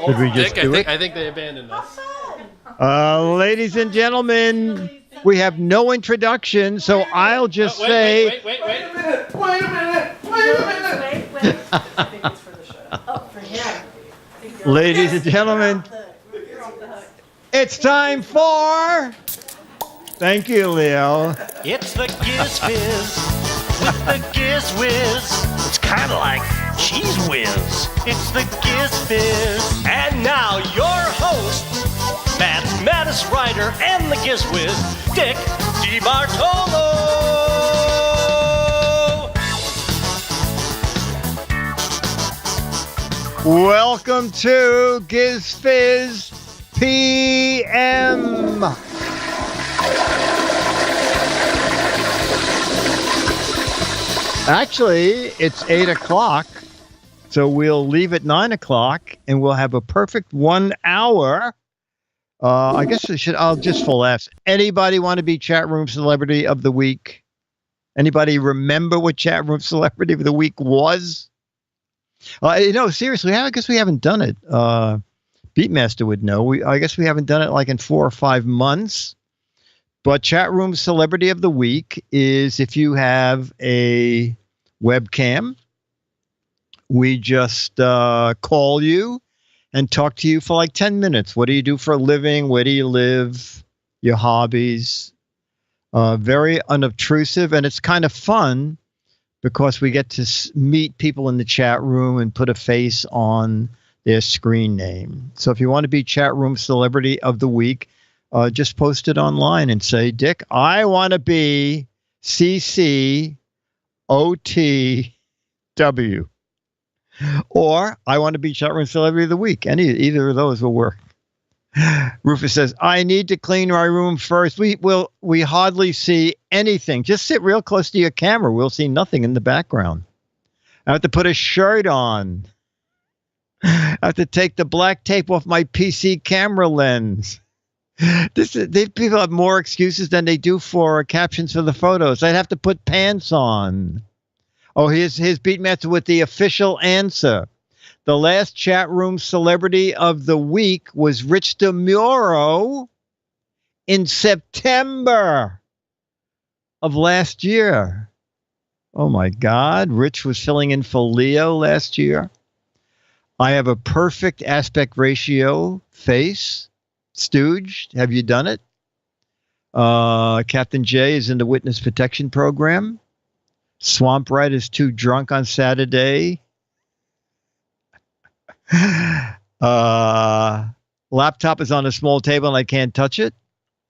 Did we just Dick, do it? I think they abandoned us. Ladies and gentlemen, we have no introduction, so I'll just say... Wait. Wait a minute. Wait. I think it's for the show. Oh, for him. Ladies and gentlemen, it's time for... Thank you, Leo. It's the Giz Fiz with the Giz Whiz. It's kind of like cheese whiz. It's the Giz Fiz. And now your host, mathematics writer and the Giz Whiz, Dick DeBartolo. Welcome to GizFiz PM. Actually, it's 8 o'clock, so we'll leave at 9 o'clock, and we'll have a perfect 1 hour. I guess I'll just full ask. Anybody want to be chat room celebrity of the week? Anybody remember what chat room celebrity of the week was? Seriously, I guess we haven't done it. Beatmaster would know. I guess we haven't done it like in 4 or 5 months. But chat room celebrity of the week is if you have a webcam, we just call you and talk to you for like 10 minutes. What do you do for a living? Where do you live? Your hobbies. Very unobtrusive, and it's kind of fun because we get to meet people in the chat room and put a face on their screen name. So if you want to be chat room celebrity of the week, just post it online and say, Dick, I want to be CCOTW. Or I want to be chat room celebrity of the week. Either of those will work. Rufus says, I need to clean my room first. We hardly see anything. Just sit real close to your camera. We'll see nothing in the background. I have to put a shirt on. I have to take the black tape off my PC camera lens. These people have more excuses than they do for captions for the photos. I'd have to put pants on. Oh, here's Beatmaster with the official answer. The last chat room celebrity of the week was Rich DeMuro in September of last year. Oh, my God. Rich was filling in for Leo last year. I have a perfect aspect ratio face. Stooge, have you done it? Captain J is in the witness protection program. Swamp Rat is too drunk on Saturday. Laptop is on a small table and I can't touch it.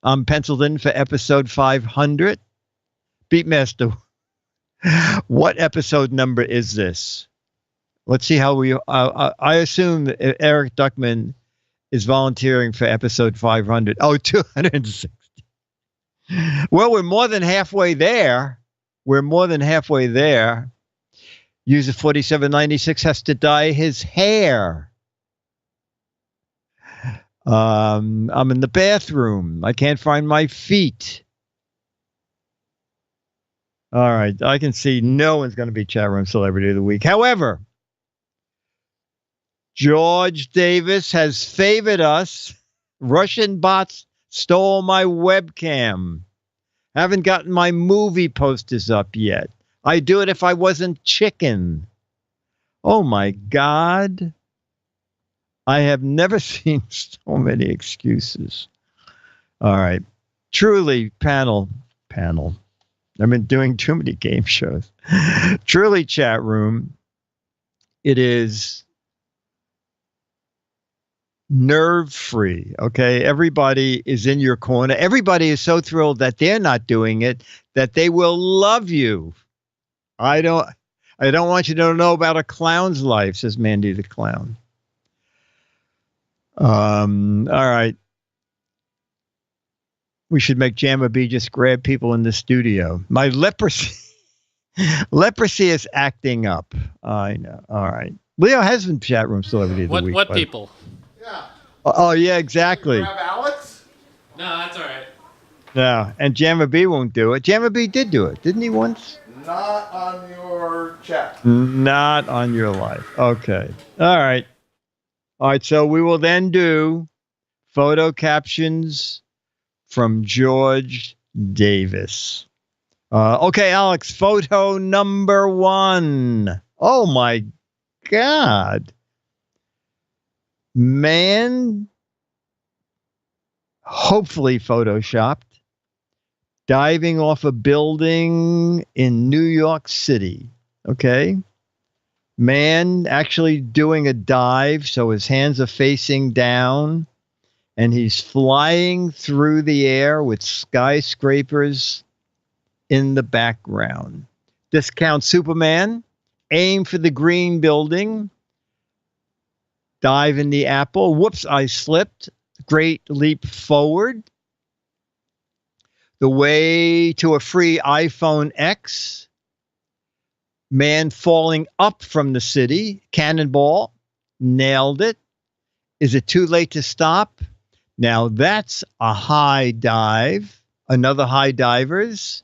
I'm penciled in for episode 500. Beatmaster, what episode number is this? Let's see how we... I assume that Eric Duckman is volunteering for episode 500. Oh, 260. Well, we're more than halfway there. User 4796 has to dye his hair. I'm in the bathroom. I can't find my feet. All right. I can see no one's going to be chat room celebrity of the week. However, George Davis has favored us. Russian bots stole my webcam. Haven't gotten my movie posters up yet. I'd do it if I wasn't chicken. Oh, my God. I have never seen so many excuses. All right. Truly, panel. I've been doing too many game shows. Truly, chat room. It is nerve-free, okay? Everybody is in your corner. Everybody is so thrilled that they're not doing it, that they will love you. I don't want you to know about a clown's life, says Mandy the Clown. All right. We should make Jamma B just grab people in the studio. My leprosy is acting up. I know. All right. Leo has been chat room celebrity of the week. What people? Yeah. Oh, yeah, exactly. Grab Alex? No, that's all right. No, and Jamma B won't do it. Jamma B did do it, didn't he once? Not on your chat. Not on your life. Okay. All right. All right, so we will then do photo captions from George Davis. Okay, Alex, photo number 1. Oh, my God. Man, hopefully photoshopped, diving off a building in New York City. Okay. Man actually doing a dive, so his hands are facing down, and he's flying through the air with skyscrapers in the background. Discount Superman, aim for the green building, dive in the apple. Whoops, I slipped. Great leap forward. The way to a free iPhone X. Man falling up from the city. Cannonball. Nailed it. Is it too late to stop? Now that's a high dive. Another high divers.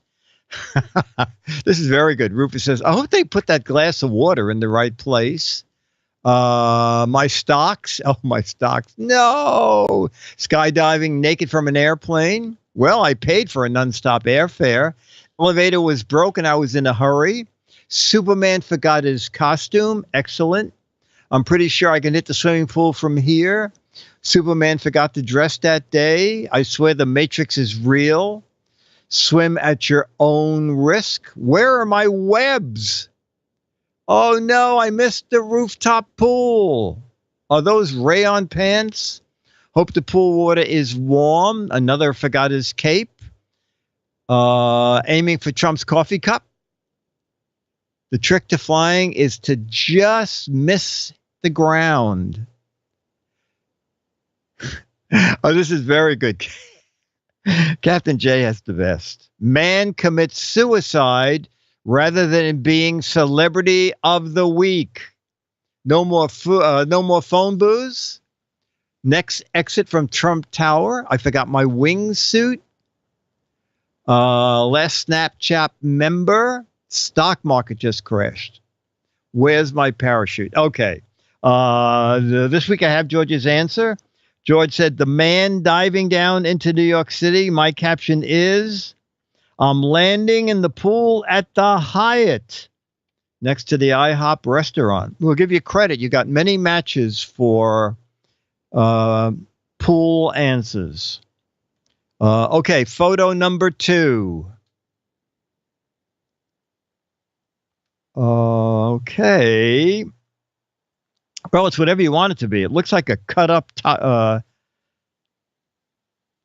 This is very good. Rufus says, I hope they put that glass of water in the right place. My stocks. Oh, my stocks. No. Skydiving naked from an airplane. Well, I paid for a nonstop airfare. Elevator was broken. I was in a hurry. Superman forgot his costume. Excellent. I'm pretty sure I can hit the swimming pool from here. Superman forgot to dress that day. I swear the Matrix is real. Swim at your own risk. Where are my webs? Oh no, I missed the rooftop pool. Are those rayon pants? Hope the pool water is warm. Another forgot his cape. Aiming for Trump's coffee cup. The trick to flying is to just miss the ground. Oh, this is very good. Captain J has the best. Man commits suicide rather than being celebrity of the week. No more phone booze. Next exit from Trump Tower. I forgot my wingsuit. Last Snapchat member. Stock market just crashed. Where's my parachute? Okay. This week I have George's answer. George said, the man diving down into New York City. My caption is, I'm landing in the pool at the Hyatt next to the IHOP restaurant. We'll give you credit. You got many matches for pool answers. Okay, photo number 2. Okay. Well, it's whatever you want it to be. It looks like a cut up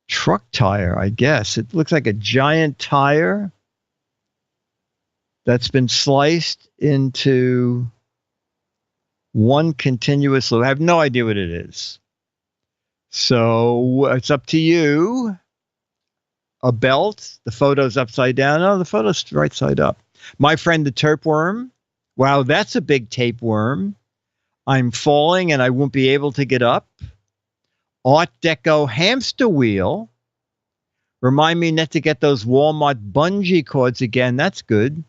truck tire, I guess. It looks like a giant tire that's been sliced into one continuous loop. I have no idea what it is. So it's up to you. A belt. The photo's upside down. No, the photo's right side up. My friend, the tapeworm. Wow, that's a big tapeworm. I'm falling and I won't be able to get up. Art Deco hamster wheel. Remind me not to get those Walmart bungee cords again. That's good.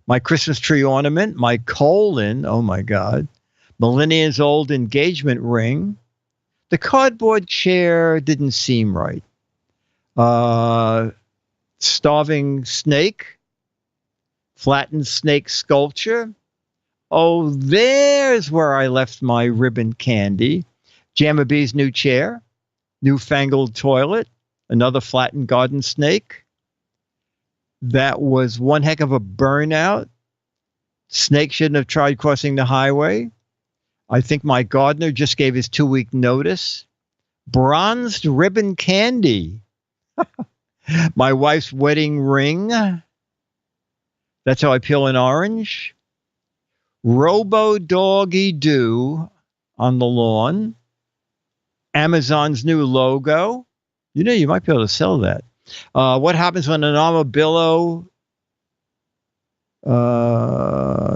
My Christmas tree ornament. My colon. Oh, my God. Millennia's old engagement ring. The cardboard chair didn't seem right. Starving snake. Flattened snake sculpture. Oh, there's where I left my ribbon candy. Jamma Bee's new chair. Newfangled toilet. Another flattened garden snake. That was one heck of a burnout. Snake shouldn't have tried crossing the highway. I think my gardener just gave his 2-week notice. Bronzed ribbon candy. My wife's wedding ring. That's how I peel an orange. Robo Doggy Doo on the lawn. Amazon's new logo. You know, you might be able to sell that. What happens when an armadillo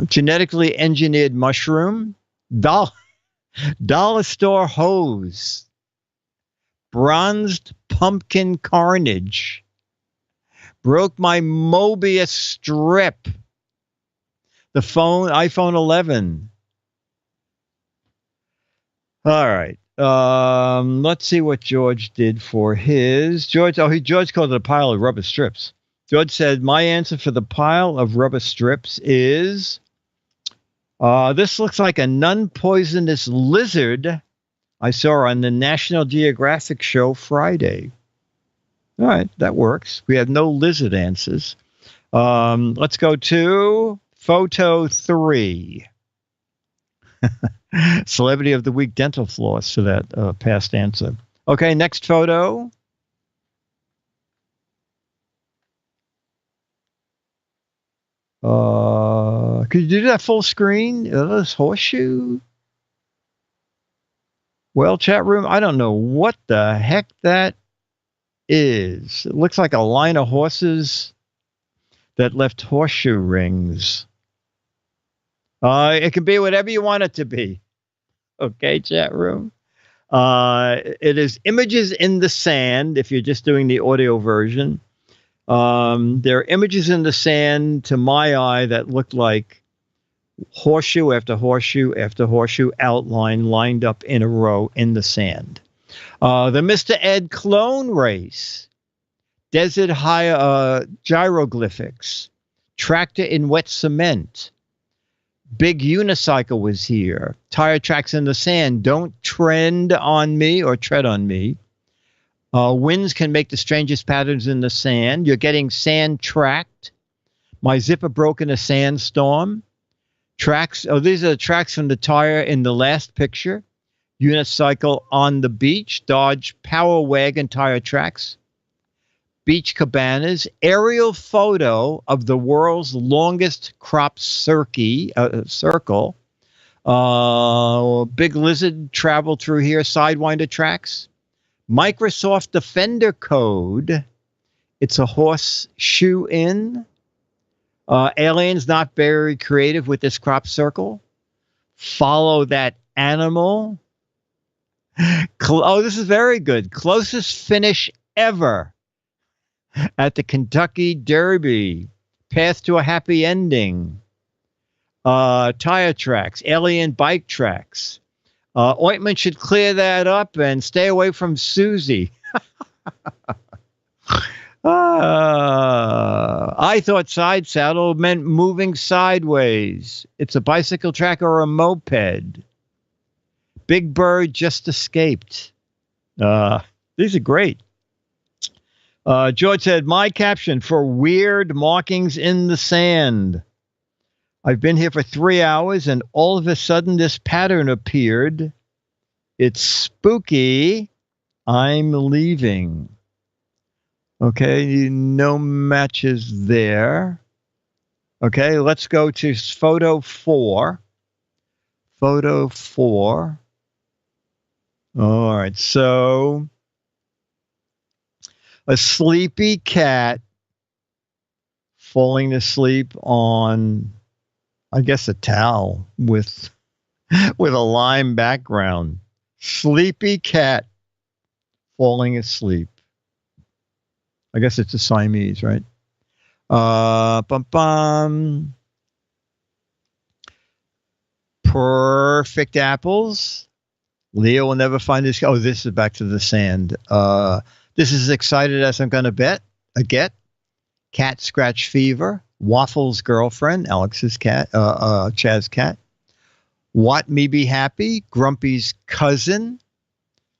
genetically engineered mushroom? Dollar store hose. Bronzed pumpkin carnage. Broke my Mobius strip. The iPhone 11. All right. Let's see what George did for his. George called it a pile of rubber strips. George said, my answer for the pile of rubber strips is, this looks like a non-poisonous lizard I saw on the National Geographic show Friday. All right, that works. We have no lizard answers. Let's go to photo 3. Celebrity of the Week dental floss for that past answer. Okay, next photo. Could you do that full screen? This horseshoe? Well, chat room, I don't know what the heck that is. It looks like a line of horses that left horseshoe rings. It can be whatever you want it to be. Okay, chat room. It is images in the sand, if you're just doing the audio version. There are images in the sand, to my eye, that look like horseshoe after horseshoe after horseshoe outline lined up in a row in the sand. The Mr. Ed clone race. Desert gyroglyphics. Tractor in wet cement. Big unicycle was here. Tire tracks in the sand. Don't tread on me. Winds can make the strangest patterns in the sand. You're getting sand tracked. My zipper broke in a sandstorm. Tracks. Oh, these are the tracks from the tire in the last picture. Unicycle on the beach. Dodge Power Wagon tire tracks. Beach cabanas. Aerial photo of the world's longest crop circle. Big lizard traveled through here. Sidewinder tracks. Microsoft Defender code. It's a horseshoe in. Aliens not very creative with this crop circle. Follow that animal. This is very good. Closest finish ever at the Kentucky Derby. Path to a happy ending. Tire tracks. Alien bike tracks. Ointment should clear that up and stay away from Susie. I thought side saddle meant moving sideways. It's a bicycle track or a moped. Big Bird just escaped. These are great. George said, my caption for weird markings in the sand. I've been here for 3 hours and all of a sudden this pattern appeared. It's spooky. I'm leaving. Okay, no matches there. Okay, let's go to photo 4. Photo 4. All right, so a sleepy cat falling asleep on, I guess, a towel with a lime background. Sleepy cat falling asleep. I guess it's a Siamese, right? Perfect apples. Leo will never find this. Oh, this is back to the sand. This is as excited as I'm going to get. Cat scratch fever. Waffles girlfriend. Alex's cat. Chaz's cat. What me be happy. Grumpy's cousin.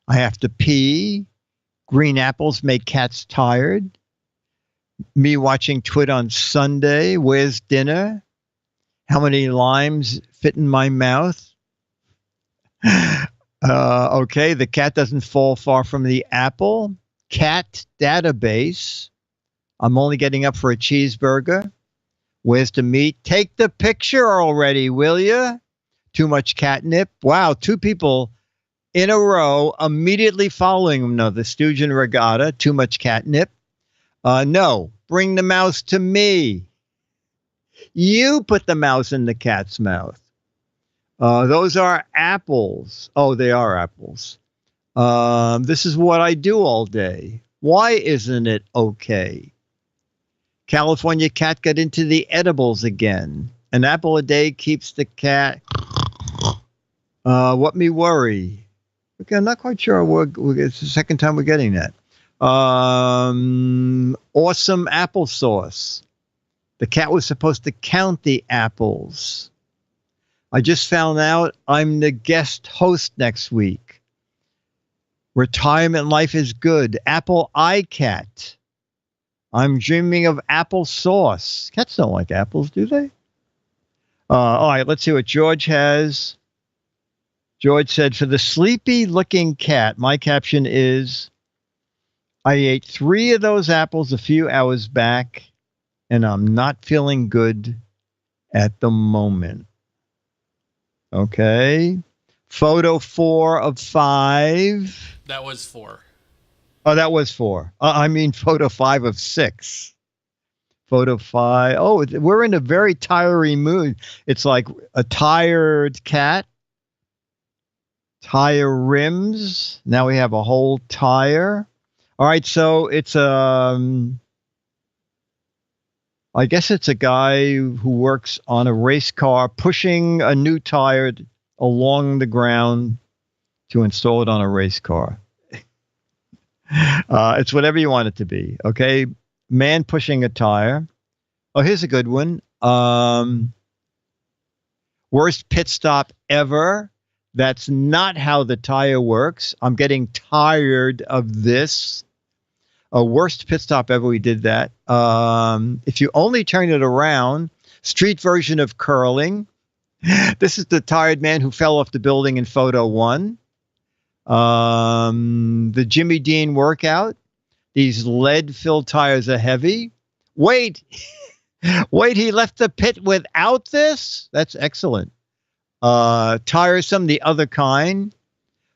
I have to pee. Green apples make cats tired. Me watching Twit on Sunday. Where's dinner? How many limes fit in my mouth? Okay, the cat doesn't fall far from the apple. Cat database. I'm only getting up for a cheeseburger. Where's the meat? Take the picture already, will you? Too much catnip. Wow, 2 people in a row immediately following him. No, the Stoogen Regatta. Too much catnip. No, bring the mouse to me. You put the mouse in the cat's mouth. Those are apples. Oh, they are apples. This is what I do all day. Why isn't it okay? California cat got into the edibles again. An apple a day keeps the cat. What me worry? Okay, I'm not quite sure. It's the second time we're getting that. Awesome applesauce. The cat was supposed to count the apples. I just found out I'm the guest host next week. Retirement life is good. Apple iCat. I'm dreaming of applesauce. Cats don't like apples, do they? All right, let's see what George has. George said, for the sleepy-looking cat, my caption is, I ate 3 of those apples a few hours back, and I'm not feeling good at the moment. Okay. Photo 4 of 5. That was 4. Oh, that was 4. I mean, photo 5 of 6. Photo 5. Oh, we're in a very tiring mood. It's like a tired cat. Tire rims. Now we have a whole tire. All right, so it's I guess it's a guy who works on a race car pushing a new tire along the ground to install it on a race car. It's whatever you want it to be. Okay, man pushing a tire. Oh, here's a good one. Worst pit stop ever. That's not how the tire works. I'm getting tired of this. Worst pit stop ever. We did that. If you only turn it around, street version of curling. This is the tired man who fell off the building in photo 1. The Jimmy Dean workout. These lead-filled tires are heavy. Wait, he left the pit without this? That's excellent. Tiresome, the other kind.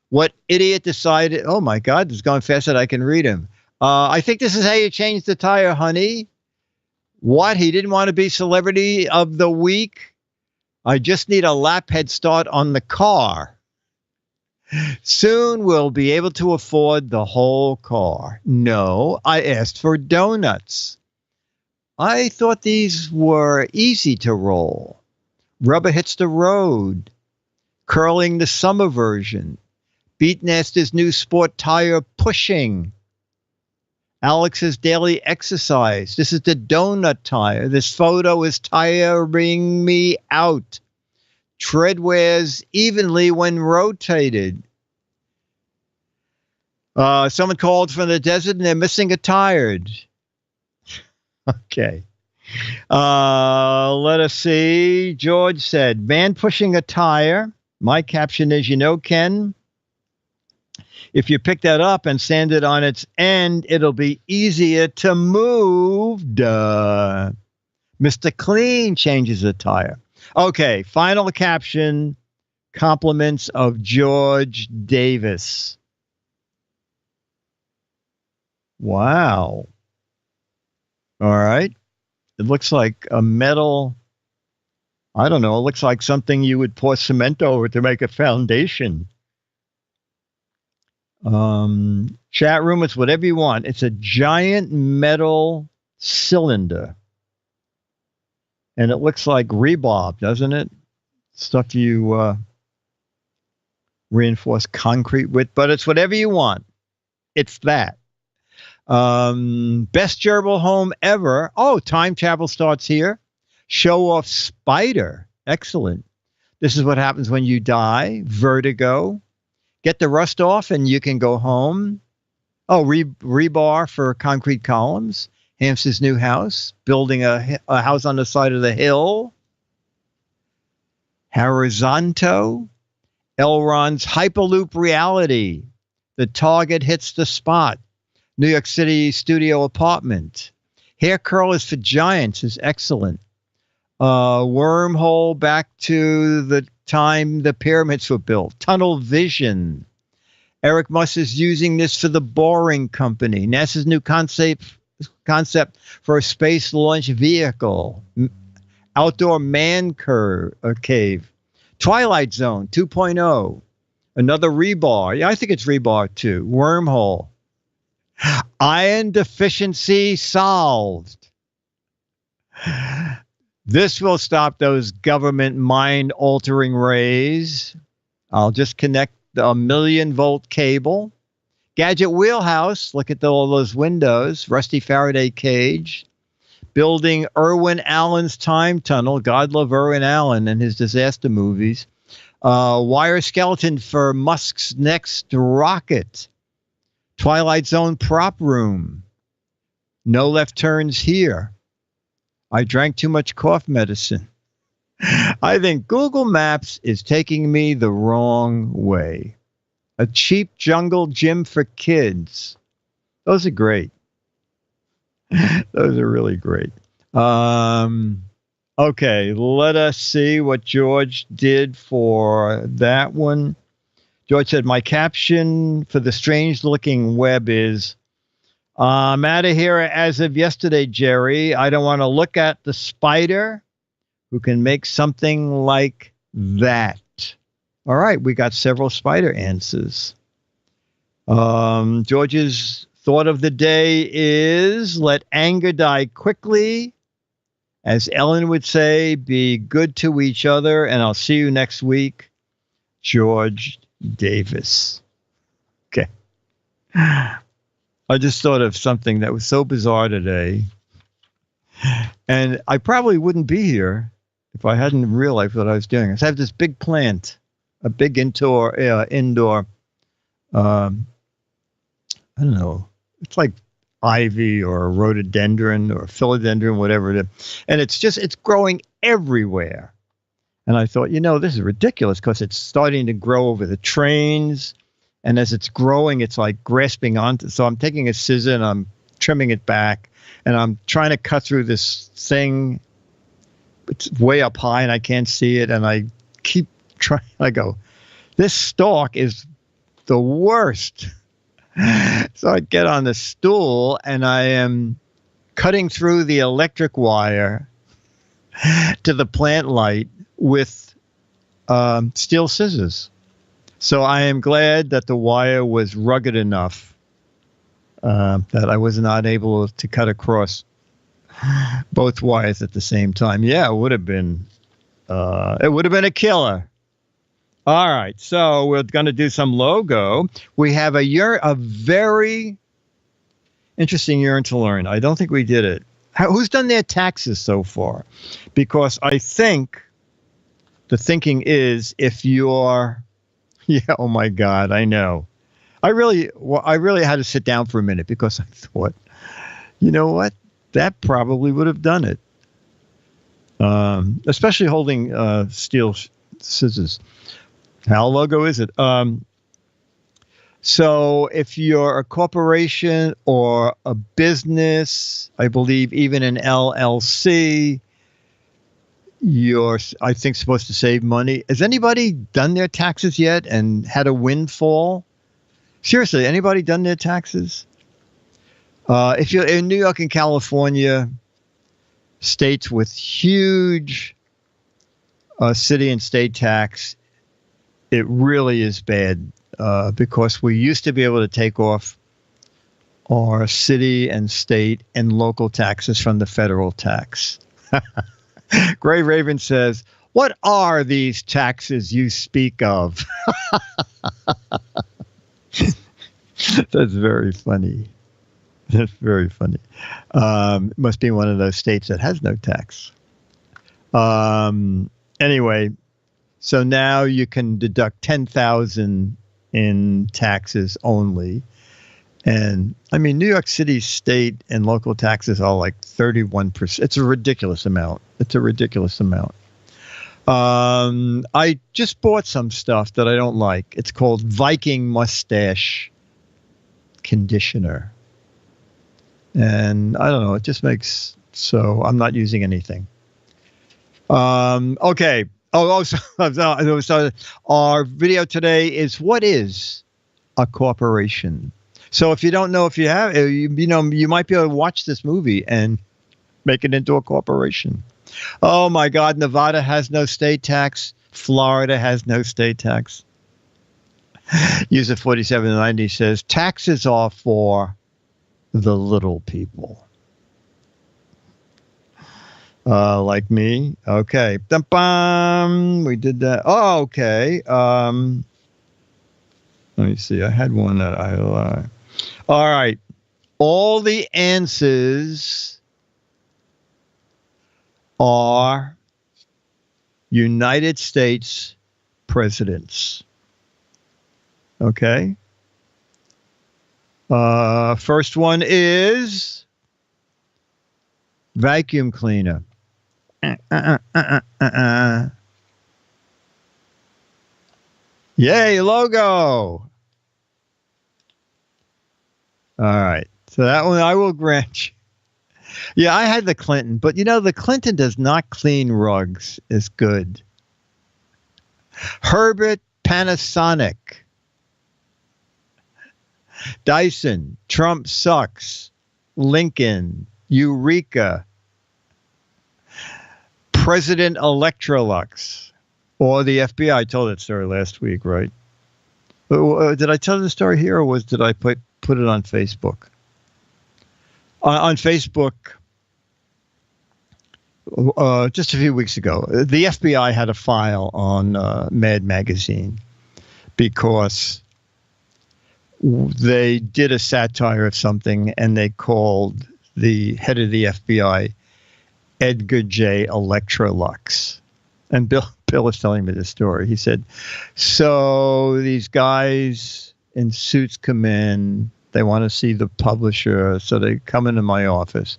What idiot decided, oh my God, it's going faster than I can read him. I think this is how you change the tire, honey. What? He didn't want to be celebrity of the week? I just need a lap head start on the car. Soon we'll be able to afford the whole car. No, I asked for donuts. I thought these were easy to roll. Rubber hits the road. Curling the summer version. Beatmaster's new sport tire pushing. Alex's daily exercise. This is the donut tire. This photo is tiring me out. Tread wears evenly when rotated. Someone called from the desert and they're missing a tire. Okay. Let us see. George said, man pushing a tire. My caption is, Ken, if you pick that up and sand it on its end, it'll be easier to move. Duh. Mr. Clean changes a tire. Okay, final caption. Compliments of George Davis. Wow. All right. It looks like a metal, I don't know, it looks like something you would pour cement over to make a foundation. Chat room, it's whatever you want. It's a giant metal cylinder. And it looks like rebar, doesn't it? Stuff you reinforce concrete with, but it's whatever you want. It's that. Best gerbil home ever. Oh, time travel starts here. Show off spider. Excellent. This is what happens when you die. Vertigo. Get the rust off and you can go home. Oh, rebar for concrete columns. Hamster's new house. Building a house on the side of the hill. Horizonto. Elron's Hyperloop reality. The target hits the spot. New York City studio apartment. Hair curlers for giants is excellent. Wormhole back to the time the pyramids were built. Tunnel vision. Eric Musk is using this for the Boring Company. NASA's new concept for a space launch vehicle. Outdoor man cave. Twilight Zone 2.0. Another rebar. Yeah, I think it's rebar too. Wormhole. Iron deficiency solved. This will stop those government mind-altering rays. I'll just connect a 1,000,000-volt cable. Gadget Wheelhouse, look at all those windows. Rusty Faraday cage. Building Irwin Allen's time tunnel. God love Irwin Allen and his disaster movies. Wire skeleton for Musk's next rocket. Twilight Zone prop room. No left turns here. I drank too much cough medicine. I think Google Maps is taking me the wrong way. A cheap jungle gym for kids. Those are great. Those are really great. Okay, let us see what George did for that one. George said, my caption for the strange-looking web is, I'm out of here as of yesterday, Jerry. I don't want to look at the spider who can make something like that. All right, we got several spider answers. George's thought of the day is, let anger die quickly. As Ellen would say, be good to each other, and I'll see you next week. George Davis. Okay. I just thought of something that was so bizarre today. And I probably wouldn't be here if I hadn't realized what I was doing. I have this big plant, a big indoor, I don't know, it's like ivy or rhododendron or philodendron, whatever it is. And it's growing everywhere. And I thought, this is ridiculous because it's starting to grow over the trains. And as it's growing, it's like grasping onto. So I'm taking a scissor and I'm trimming it back. And I'm trying to cut through this thing. It's way up high and I can't see it. And I keep trying. I go, this stalk is the worst. So I get on the stool and I am cutting through the electric wire to the plant light with steel scissors. So I am glad that the wire was rugged enough that I was not able to cut across both wires at the same time. Yeah, it would have been a killer. All right, so we're going to do some logo. We have a very interesting urine to learn. I don't think we did it. Who's done their taxes so far? Because I think the thinking is if you're, oh my God, I know. I really had to sit down for a minute because I thought, you know what? That probably would have done it. Especially holding steel scissors. How logo is it? So if you're a corporation or a business, I believe even an LLC, you're, I think, supposed to save money. Has anybody done their taxes yet and had a windfall? Seriously, anybody done their taxes? If you're in New York and California, states with huge city and state tax, it really is bad because we used to be able to take off our city and state and local taxes from the federal tax. Gray Raven says, what are these taxes you speak of? That's very funny. That's very funny. It must be one of those states that has no tax. Anyway, so now you can deduct $10,000 in taxes only. And I mean, New York City state and local taxes are like 31%. It's a ridiculous amount. I just bought some stuff that I don't like. It's called Viking Mustache Conditioner. And I don't know, it just makes, so I'm not using anything. Okay. So our video today is, what is a corporation? So if you don't know, if you have, you might be able to watch this movie and make it into a corporation. Oh my God, Nevada has no state tax. Florida has no state tax. User 4790 says, taxes are for the little people. Like me. Okay. Dum-bum. We did that. Oh, okay. Let me see. I had one that I all right. All the answers are United States presidents. Okay. First one is vacuum cleaner. Yay, logo. All right. So that one I will grant you. Yeah, I had the Clinton, but the Clinton does not clean rugs as good. Herbert Panasonic. Dyson. Trump sucks. Lincoln. Eureka. President Electrolux. Or the FBI. I told that story last week, right? Did I tell the story here, or did I put it on Facebook? On Facebook, just a few weeks ago, the FBI had a file on Mad Magazine because they did a satire of something, and they called the head of the FBI Edgar J. Electrolux. And Bill was telling me this story. He said, so these guys in suits come in. They want to see the publisher. So they come into my office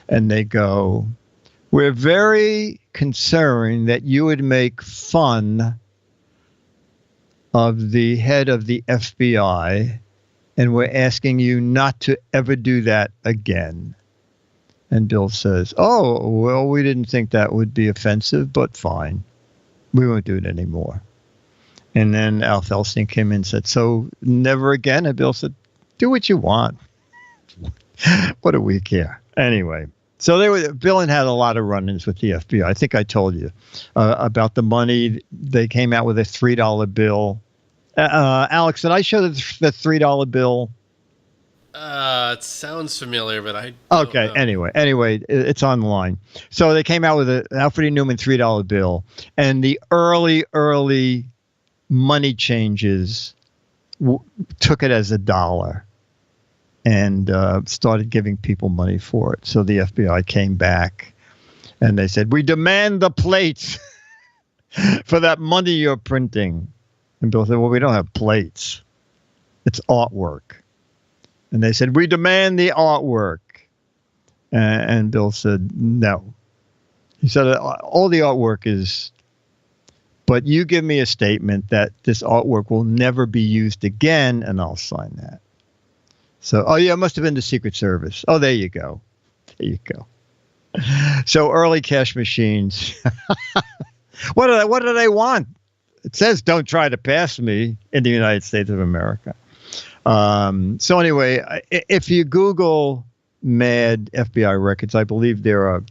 and they go, we're very concerned that you would make fun of the head of the FBI. And we're asking you not to ever do that again. And Bill says, oh, well, we didn't think that would be offensive, but fine. We won't do it anymore. And then Al Felstein came in and said, so never again? And Bill said, do what you want. What do we care? Anyway, so Bill had a lot of run-ins with the FBI. I think I told you about the money. They came out with a $3 bill. Alex, did I show the $3 bill? It sounds familiar, but I don't Okay. know. Anyway, it's online. So they came out with an Alfred E. Newman $3 bill, and the early money changes took it as $1 and started giving people money for it. So the FBI came back and they said, we demand the plates for that money you're printing. And Bill said, well, we don't have plates. It's artwork. And they said, we demand the artwork. And Bill said, no. He said, all the artwork is, but you give me a statement that this artwork will never be used again, and I'll sign that. So, oh, yeah, it must have been the Secret Service. Oh, there you go. There you go. So early cash machines. What do they want? It says, don't try to pass me in the United States of America. So anyway, if you Google Mad FBI records, I believe there are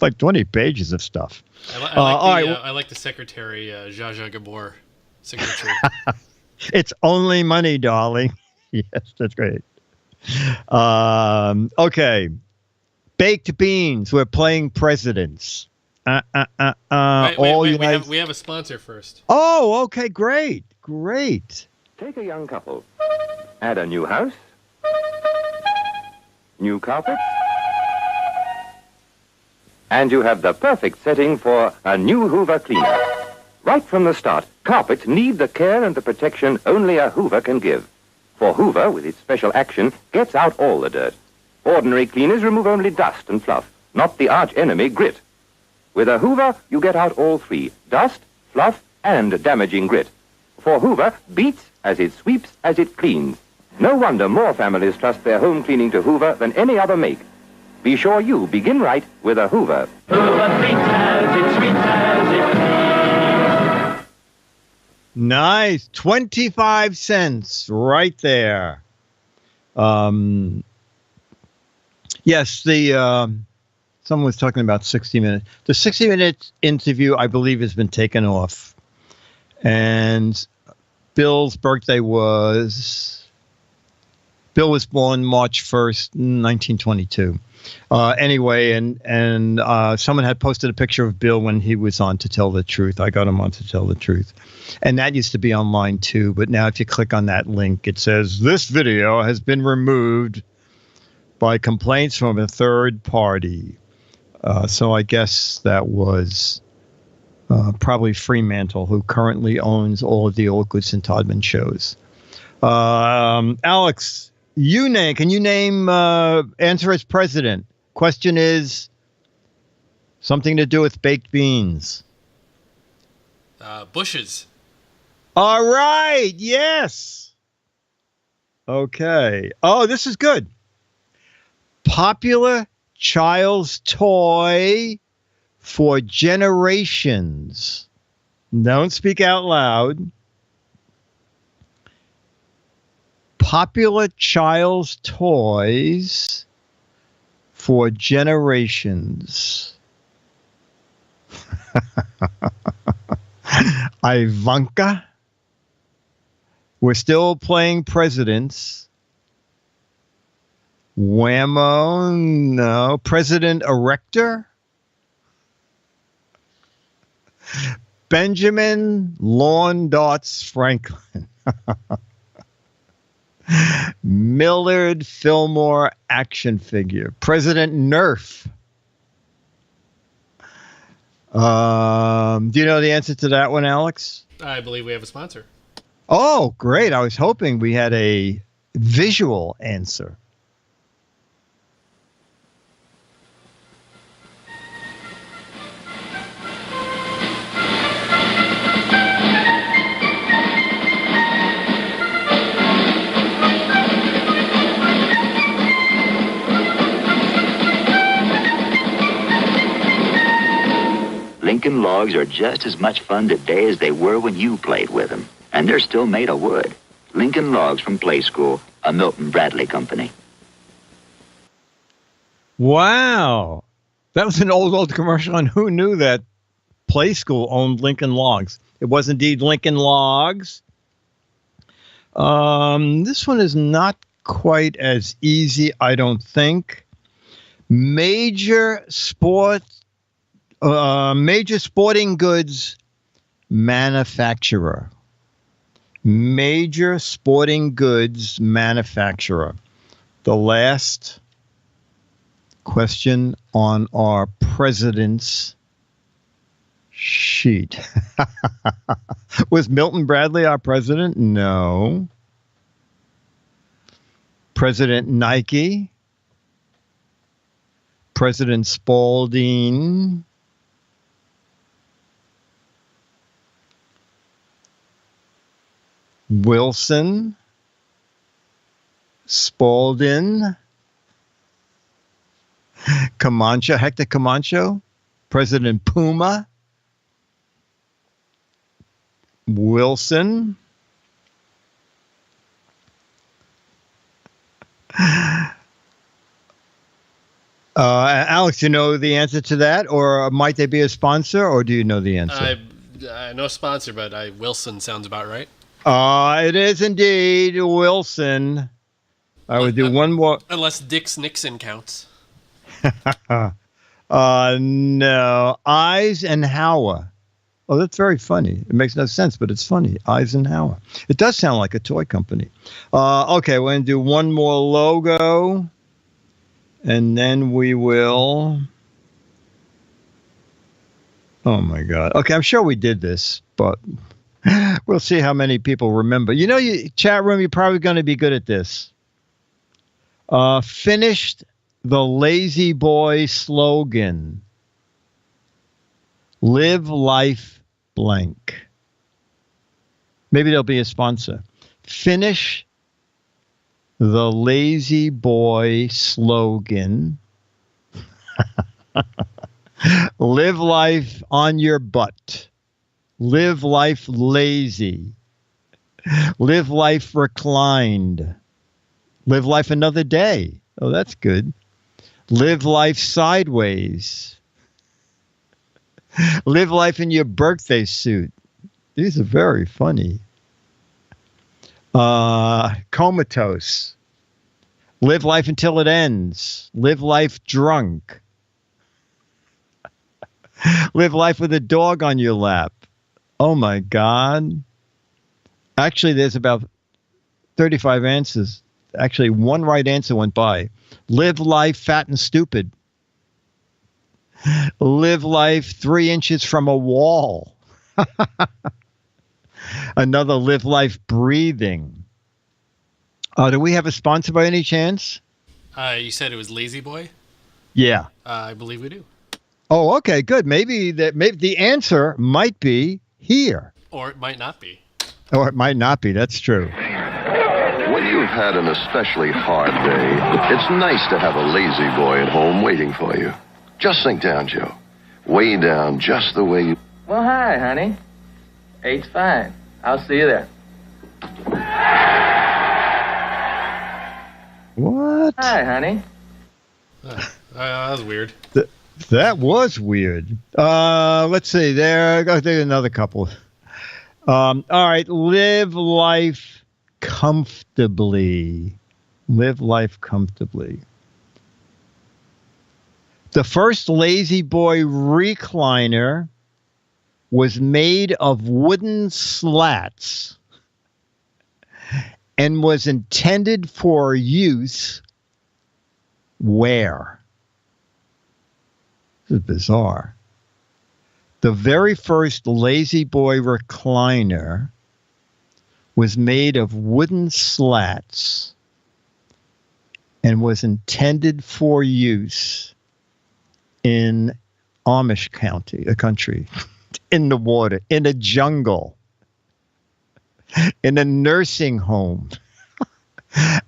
like 20 pages of stuff. I like the secretary, Zsa Zsa Gabor signature. It's only money, darling. Yes, that's great. Okay. Baked beans. We're playing presidents. Wait, we have a sponsor first. Oh, okay, great. Take a young couple. Add a new house. New carpet. And you have the perfect setting for a new Hoover cleaner. Right from the start, carpets need the care and the protection only a Hoover can give. For Hoover, with its special action, gets out all the dirt. Ordinary cleaners remove only dust and fluff, not the arch enemy, grit. With a Hoover, you get out all three, dust, fluff, and damaging grit. For Hoover beats as it sweeps, as it cleans. No wonder more families trust their home cleaning to Hoover than any other make. Be sure you begin right with a Hoover. Hoover beats as it sweeps as it cleans. Nice. 25 cents right there. Yes, someone was talking about 60 Minutes. The 60 Minutes interview, I believe, has been taken off. And Bill's birthday was Bill was born March 1st, 1922. Anyway, and someone had posted a picture of Bill when he was on To Tell the Truth. I got him on To Tell the Truth. And that used to be online too. But now if you click on that link, it says, this video has been removed by complaints from a third party. So I guess that was probably Fremantle, who currently owns all of the old Goodson Todman shows. Alex, can you name answer as president? Question is something to do with baked beans. Bushes. All right. Yes. Okay. Oh, this is good. Popular child's toy for generations. Don't speak out loud. Popular child's toys for generations. Ivanka. We're still playing presidents. Whammo. No. President Erector. Benjamin Lawn Darts Franklin. Millard Fillmore action figure. President Nerf. Do you know the answer to that one, Alex? I believe we have a sponsor. Oh, great. I was hoping we had a visual answer. Lincoln logs are just as much fun today as they were when you played with them. And they're still made of wood. Lincoln Logs from Play School, a Milton Bradley company. Wow. That was an old commercial, and who knew that Play School owned Lincoln Logs? It was indeed Lincoln Logs. This one is not quite as easy, I don't think. Major sporting goods manufacturer. Major sporting goods manufacturer. The last question on our president's sheet. Was Milton Bradley our president? No. President Nike. President Spalding. Wilson, Spalding, Camacho, Hector Camacho, President Puma, Wilson, Alex, you know the answer to that, or might they be a sponsor, or do you know the answer? No sponsor, but Wilson sounds about right. It is indeed Wilson. I would do one more. Unless Dick's Nixon counts. No. Eisenhower. Oh, that's very funny. It makes no sense, but it's funny. Eisenhower. It does sound like a toy company. Okay, we're going to do one more logo. And then we will. Oh, my God. Okay, I'm sure we did this, but we'll see how many people remember. You know, chat room, you're probably going to be good at this. Finished the Lazy Boy slogan. Live life blank. Maybe there'll be a sponsor. Finish the Lazy Boy slogan. Live life on your butt. Live life lazy. Live life reclined. Live life another day. Oh, that's good. Live life sideways. Live life in your birthday suit. These are very funny. Comatose. Live life until it ends. Live life drunk. Live life with a dog on your lap. Oh, my God. Actually, there's about 35 answers. Actually, one right answer went by. Live life fat and stupid. Live life 3 inches from a wall. Another live life breathing. Do we have a sponsor by any chance? You said it was Lazy Boy? Yeah. I believe we do. Oh, okay, good. Maybe the answer might be here. Or it might not be. Or it might not be. That's true. When you've had an especially hard day, it's nice to have a lazy boy at home waiting for you. Just sink down, Joe. Way down, just the way you... Well, hi, honey. 8's fine. I'll see you there. What? Hi, honey. That was weird. That was weird. Let's see. There's another couple. All right. Live life comfortably. Live life comfortably. The first Lazy Boy recliner was made of wooden slats and was intended for use where? This is bizarre. The very first Lazy Boy recliner was made of wooden slats and was intended for use in Amish country, in the water, in a jungle, in a nursing home,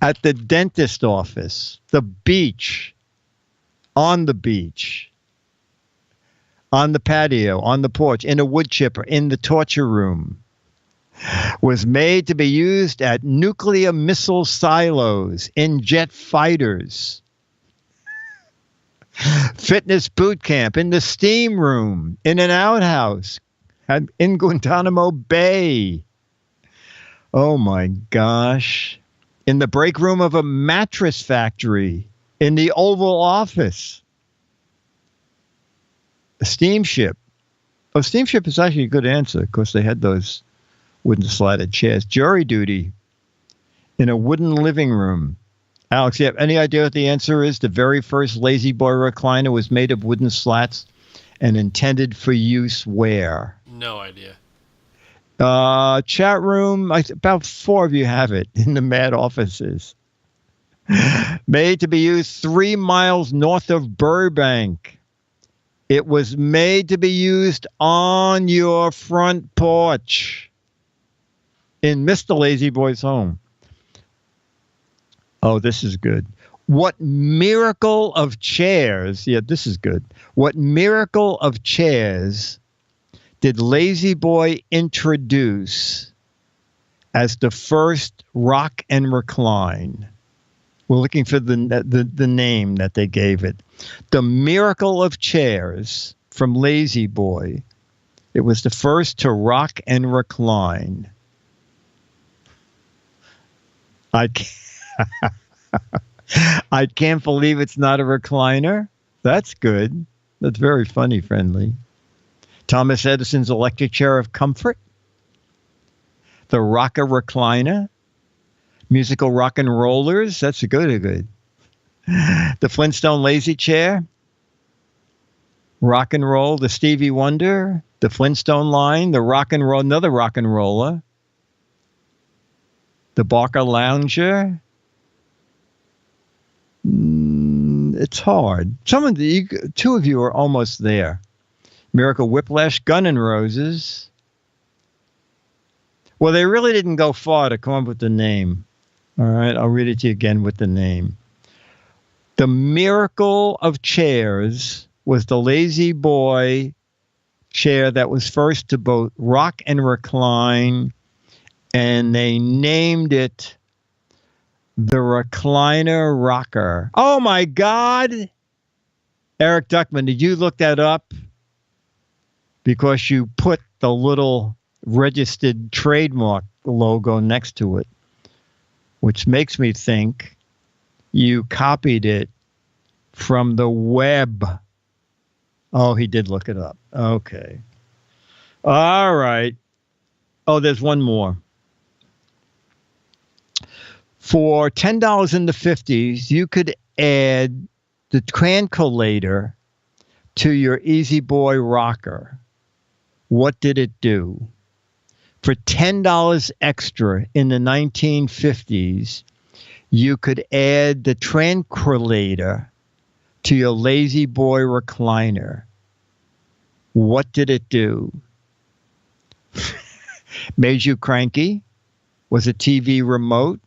at the dentist office, the beach, on the beach, on the patio, on the porch, in a wood chipper, in the torture room, was made to be used at nuclear missile silos, in jet fighters, fitness boot camp, in the steam room, in an outhouse, in Guantanamo Bay. Oh my gosh. In the break room of a mattress factory, in the Oval Office. A steamship. Oh, steamship is actually a good answer because they had those wooden slatted chairs. Jury duty in a wooden living room. Alex, you have any idea what the answer is? The very first Lazy Boy recliner was made of wooden slats and intended for use where? No idea. Chat room, about 4 of you have it in the mad offices. Made to be used 3 miles north of Burbank. It was made to be used on your front porch in Mr. Lazy Boy's home. Oh, this is good. What miracle of chairs? Yeah, this is good. What miracle of chairs did Lazy Boy introduce as the first rock and recline? We're looking for the name that they gave it. The Miracle of Chairs from Lazy Boy. It was the first to rock and recline. I can't believe it's not a recliner. That's good. That's very funny, friendly. Thomas Edison's electric chair of comfort. The rocker recliner. Musical rock and rollers. That's good. The Flintstone lazy chair. Rock and roll. The Stevie Wonder. The Flintstone line. The rock and roll. Another rock and roller. The Barker lounger. It's hard. Two of you are almost there. Miracle Whiplash, Gun N' Roses. Well, they really didn't go far to come up with the name. All right, I'll read it to you again with the name. The Miracle of Chairs was the Lazy Boy chair that was first to both rock and recline, and they named it the Recliner Rocker. Oh, my God. Eric Duckman, did you look that up? Because you put the little registered trademark logo next to it, which makes me think you copied it from the web. Oh, he did look it up. Okay. All right. Oh, there's one more. For $10 in the 50s, you could add the tranquilator to your Easy Boy rocker. What did it do? For $10 extra in the 1950s, you could add the tranquilator to your Lazy Boy recliner. What did it do? Made you cranky? Was a TV remote?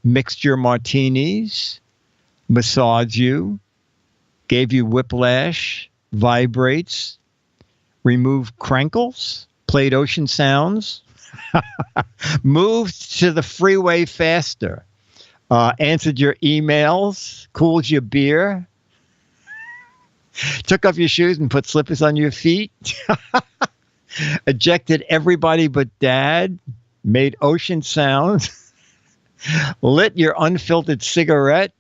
Mixed your martinis? Massaged you? Gave you whiplash? Vibrates? Removed crankles? Played ocean sounds? Moved to the freeway faster? Answered your emails? Cooled your beer? Took off your shoes and put slippers on your feet? Ejected everybody but Dad? Made ocean sounds? Lit your unfiltered cigarette?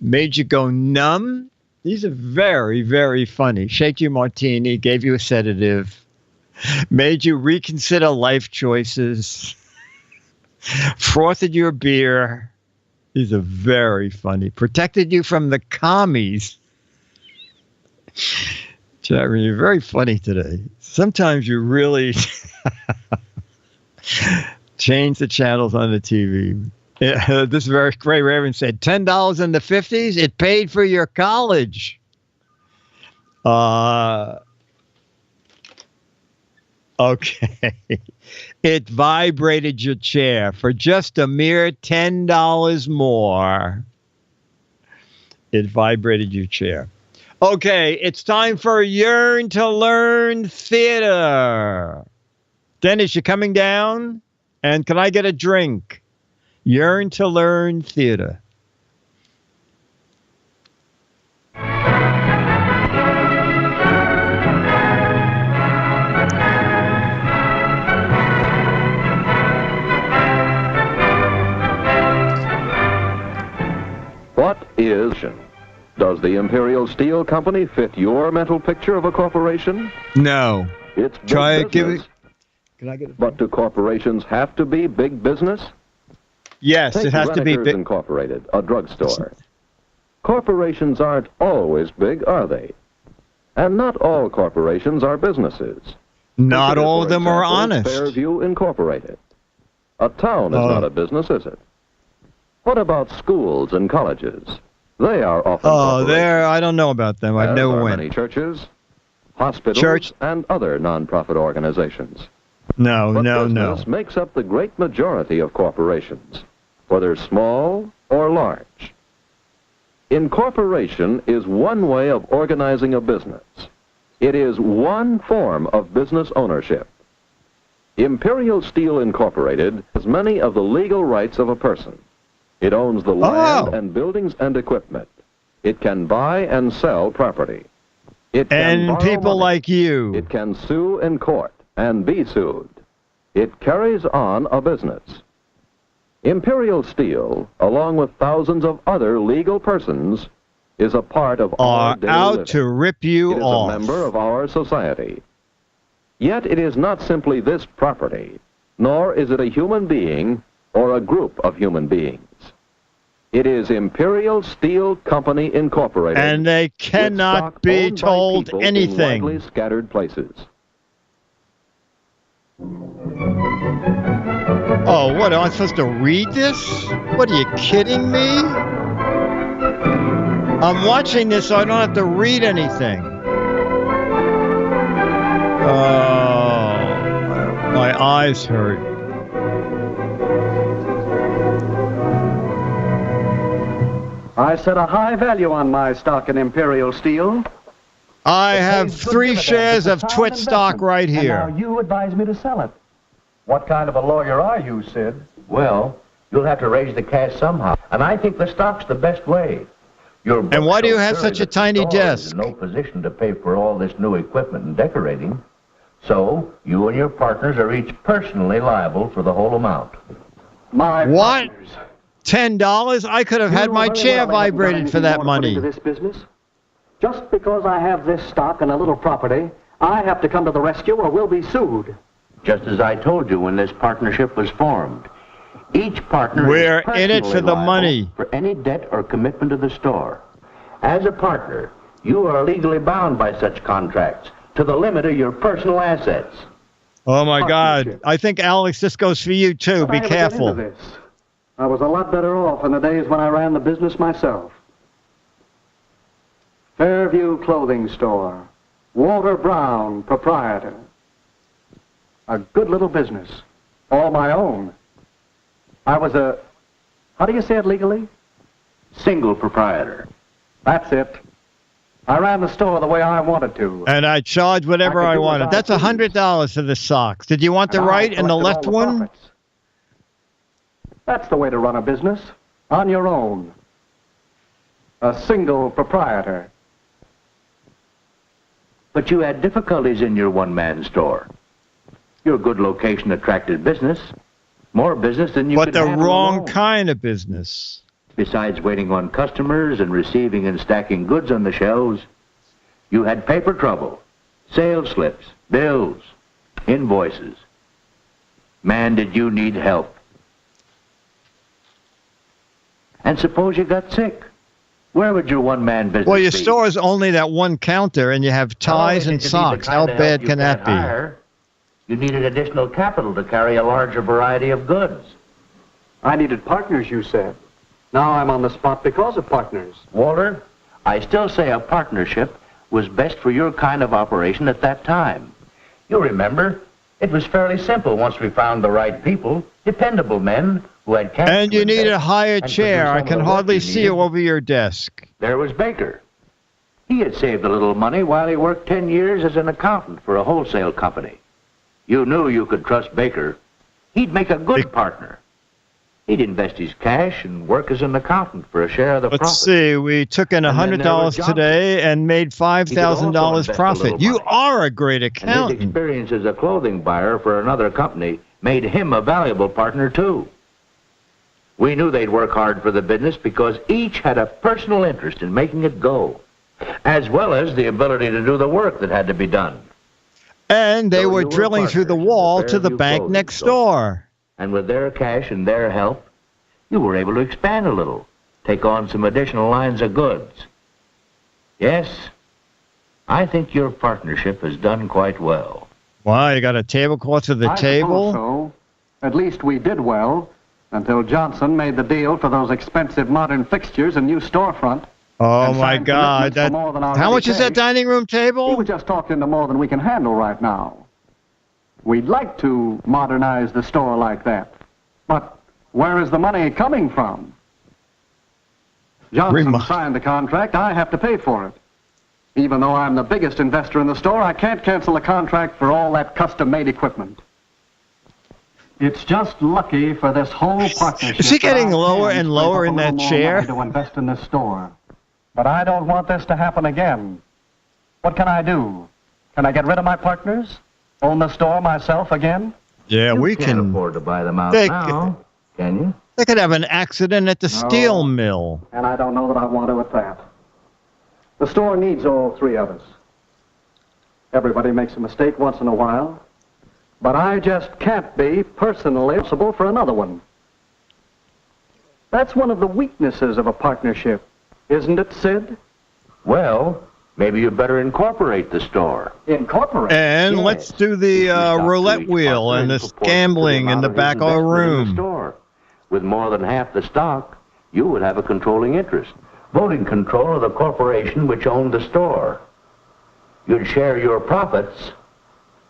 Made you go numb? These are very, very funny. Shake your martini, gave you a sedative, made you reconsider life choices, frothed your beer. These are very funny. Protected you from the commies. Jerry, you're very funny today. Sometimes you really change the channels on the TV. Yeah, this very Ray Raven said, $10 in the 50s, it paid for your college. Okay. It vibrated your chair for just a mere $10 more. It vibrated your chair. Okay, it's time for Yearn to Learn Theater. Dennis, you coming down? And can I get a drink? Yearn to Learn Theater. What is? Does the Imperial Steel Company fit your mental picture of a corporation? No. It's big Try business. give it. Can I get it? But do corporations have to be big business? Yes, Take it has to be Renekers big. Incorporated, a drugstore. Corporations aren't always big, are they? And not all corporations are businesses. Not Consider, all for of them are example, honest. Fairview Incorporated. A town is not a business, is it? What about schools and colleges? They are often there. I don't know about them. I've never went. Many churches, hospitals, Church. and other nonprofit organizations. No, But no, business no. makes up the great majority of corporations, whether small or large. Incorporation is one way of organizing a business. It is one form of business ownership. Imperial Steel Incorporated has many of the legal rights of a person. It owns the land and buildings and equipment. It can buy and sell property. It can And borrow people money. like you. It can sue in court and be sued. It carries on a business. Imperial Steel, along with thousands of other legal persons, is a part of our Are daily out living. to rip you It is off. a member of our society. Yet it is not simply this property, nor is it a human being or a group of human beings. It is Imperial Steel Company Incorporated. And they with cannot stock be owned by told people in anything. widely scattered places. Oh, what? Am I supposed to read this? What, are you kidding me? I'm watching this so I don't have to read anything. Oh, my eyes hurt. I set a high value on my stock in Imperial Steel. I have pays good 3 dividends. shares It's a of sound Twit stock investment. right And here. now you advise me to sell it. What kind of a lawyer are you, Sid? Well, you'll have to raise the cash somehow. And I think the stock's the best way. Your And why do you book's so have sturdy such a that the tiny store is desk? in no position to pay for all this new equipment and decorating. So, you and your partners are each personally liable for the whole amount. My What? partners. $10? I could have had my chair vibrated for that money. Into this business. Just because I have this stock and a little property, I have to come to the rescue or we'll be sued. Just as I told you when this partnership was formed. Each partner We're is in it for the liable money. For any debt or commitment to the store. As a partner, you are legally bound by such contracts to the limit of your personal assets. Oh, my God. I think, Alex, this goes for you, too. Be careful. I was a lot better off in the days when I ran the business myself. Fairview Clothing Store. Walter Brown, proprietor. A good little business. All my own. I was a, how do you say it legally? Single proprietor. That's it. I ran the store the way I wanted to. And I charged whatever I wanted. That's $100 for the socks. Did you want the right and the left one? That's the way to run a business. On your own. A single proprietor. But you had difficulties in your one-man store. Your good location attracted business. More business than you could handle But the wrong alone. kind of business. Besides waiting on customers and receiving and stacking goods on the shelves, you had paper trouble, sales slips, bills, invoices. Man, did you need help. And suppose you got sick. Where would your one-man business Well, your be? store is only that one counter, and you have ties and socks. How bad can that be? You needed additional capital to carry a larger variety of goods. I needed partners, you said. Now I'm on the spot because of partners. Walter, I still say a partnership was best for your kind of operation at that time. You remember, it was fairly simple once we found the right people, dependable men who had cash. And you need a higher chair. I can hardly see you over your desk. There was Baker. He had saved a little money while he worked 10 years as an accountant for a wholesale company. You knew you could trust Baker. He'd make a good partner. He'd invest his cash and work as an accountant for a share of the profit. Let's see. We took in $100 today and made $5,000 profit. You are a great And his accountant. experience as a clothing buyer for another company made him a valuable partner, too. We knew they'd work hard for the business because each had a personal interest in making it go, as well as the ability to do the work that had to be done. And they were drilling through the wall to the Fairview bank Clothing next Store. door. And with their cash and their help, you were able to expand a little, take on some additional lines of goods. Yes, I think your partnership has done quite well. Wow, you got a tablecloth to the I table? suppose so. At least we did well, until Johnson made the deal for those expensive modern fixtures and new storefront. Oh, and my signed God. commitments for more than our How ready much is that cash. dining room He table? was just talking into more than we can handle right now. We'd like to modernize the store like that. But where is the money coming from? Johnson signed the contract. I have to pay for it. Even though I'm the biggest investor in the store, I can't cancel a contract for all that custom-made equipment. It's just lucky for this whole partnership. Is he getting that I lower can and lower scrape in up a that little more chair? money to invest in this store. But I don't want this to happen again. What can I do? Can I get rid of my partners? Own the store myself again? Yeah, we You can't can. afford to buy them out They now, can you? They could have an accident at the steel mill. And I don't know that I want to at that. The store needs all three of us. Everybody makes a mistake once in a while, but I just can't be personally responsible for another one. That's one of the weaknesses of a partnership, isn't it, Sid? Well, maybe you better incorporate the store. Incorporate? And Yes. let's do the roulette wheel and this gambling in the back of our room. Store. With more than half the stock, you would have a controlling interest, voting control of the corporation which owned the store. You'd share your profits